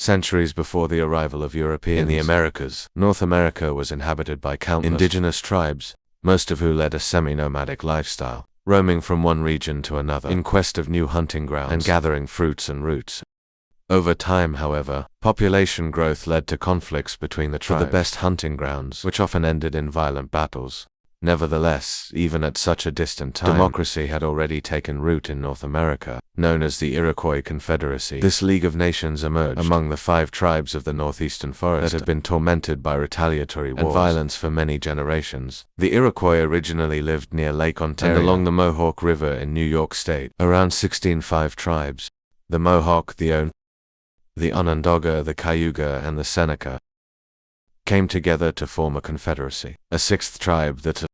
Centuries before the arrival of Europeans in the Americas, North America was inhabited by countless indigenous tribes, most of who led a semi-nomadic lifestyle, roaming from one region to another in quest of new hunting grounds and gathering fruits and roots. Over time, however, population growth led to conflicts between the tribes for the best hunting grounds, which often ended in violent battles. Nevertheless, even at such a distant time, democracy had already taken root in North America, known as the Iroquois Confederacy. This League of Nations emerged among the 5 tribes of the northeastern forest that had been tormented by retaliatory wars and violence for many generations. The Iroquois originally lived near Lake Ontario and along the Mohawk River in New York State. Around 1605 tribes, the Mohawk, the Onondaga, the Cayuga, and the Seneca, came together to form a confederacy. A 6th tribe that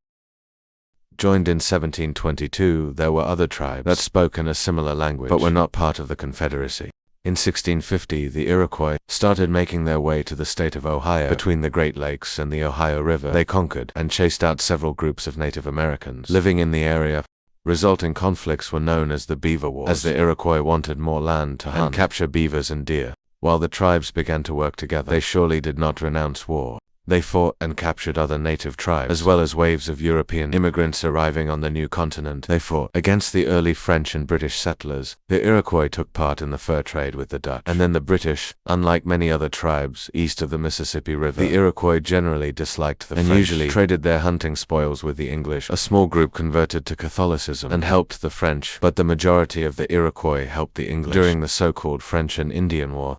joined in 1722. There were other tribes that spoke in a similar language but were not part of the Confederacy. In 1650, the Iroquois started making their way to the state of Ohio between the Great Lakes and the Ohio River. They conquered and chased out several groups of Native Americans living in the area. Resulting conflicts were known as the Beaver Wars, as the Iroquois wanted more land to hunt and capture beavers and deer. While the tribes began to work together, they surely did not renounce war. They fought and captured other native tribes, as well as waves of European immigrants arriving on the new continent. They fought against the early French and British settlers. The Iroquois took part in the fur trade with the Dutch, and then the British. Unlike many other tribes east of the Mississippi River, the Iroquois generally disliked the French and usually traded their hunting spoils with the English. A small group converted to Catholicism and helped the French, but the majority of the Iroquois helped the English during the so-called French and Indian War.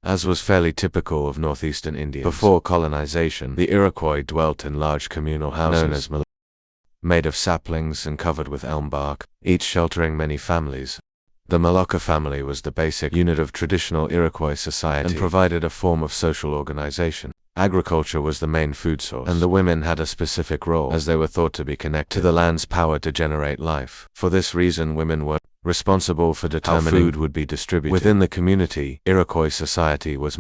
As was fairly typical of northeastern Indians, before colonization, the Iroquois dwelt in large communal houses known as made of saplings and covered with elm bark, each sheltering many families. The Malacca family was the basic unit of traditional Iroquois society and provided a form of social organization. Agriculture was the main food source, and the women had a specific role as they were thought to be connected to the land's power to generate life. For this reason, women were responsible for determining how food would be distributed within the community. Iroquois society was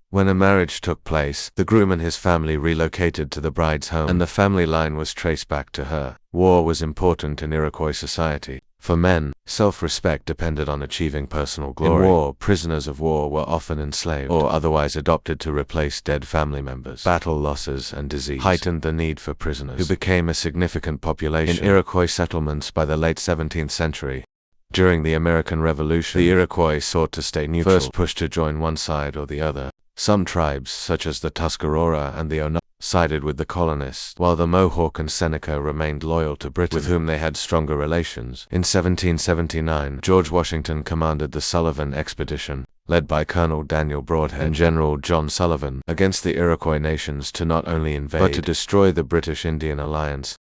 when a marriage took place, the groom and his family relocated to the bride's home, and the family line was traced back to her. War was important in Iroquois society. For men, self-respect depended on achieving personal glory. In war, prisoners of war were often enslaved or otherwise adopted to replace dead family members. Battle losses and disease heightened the need for prisoners, who became a significant population in Iroquois settlements by the late 17th century. During the American Revolution, the Iroquois sought to stay neutral, first pushed to join one side or the other. Some tribes, such as the Tuscarora and the Onondaga, sided with the colonists, while the Mohawk and Seneca remained loyal to Britain, with whom they had stronger relations. In 1779, George Washington commanded the Sullivan Expedition, led by Colonel Daniel Broadhead and General John Sullivan, against the Iroquois nations to not only invade, but to destroy the British Indian alliance.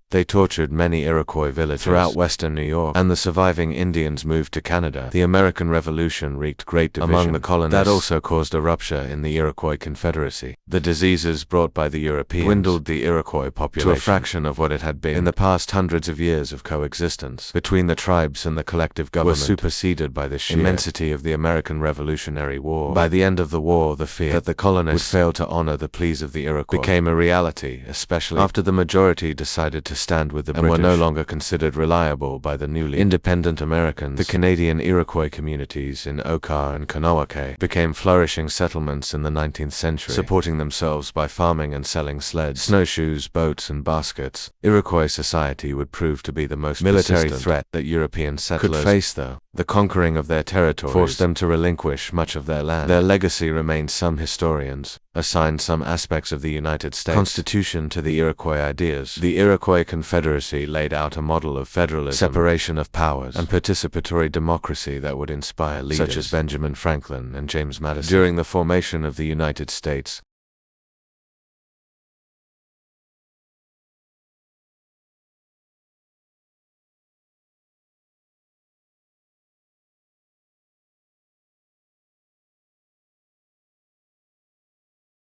They tortured many Iroquois villages throughout western New York, and the surviving Indians moved to Canada. The American Revolution wreaked great division among the colonists that also caused a rupture in the Iroquois Confederacy. The diseases brought by the Europeans dwindled the Iroquois population to a fraction of what it had been. In the past hundreds of years of coexistence between the tribes and the collective government were superseded by the sheer immensity of the American Revolutionary War. By the end of the war, the fear that the colonists would fail to honor the pleas of the Iroquois became a reality, especially after the majority decided to stand with the British and were no longer considered reliable by the newly independent Americans. The Canadian Iroquois communities in Oka and Kanawake became flourishing settlements in the 19th century, supporting themselves by farming and selling sleds, snowshoes, boats, and baskets. Iroquois society would prove to be the most military threat that European settlers could face, though. The conquering of their territories forced them to relinquish much of their land. Their legacy remains. Some historians assigned some aspects of the United States Constitution to the Iroquois ideas. The Iroquois Confederacy laid out a model of federalism, separation of powers, and participatory democracy that would inspire leaders such as Benjamin Franklin and James Madison. During the formation of the United States,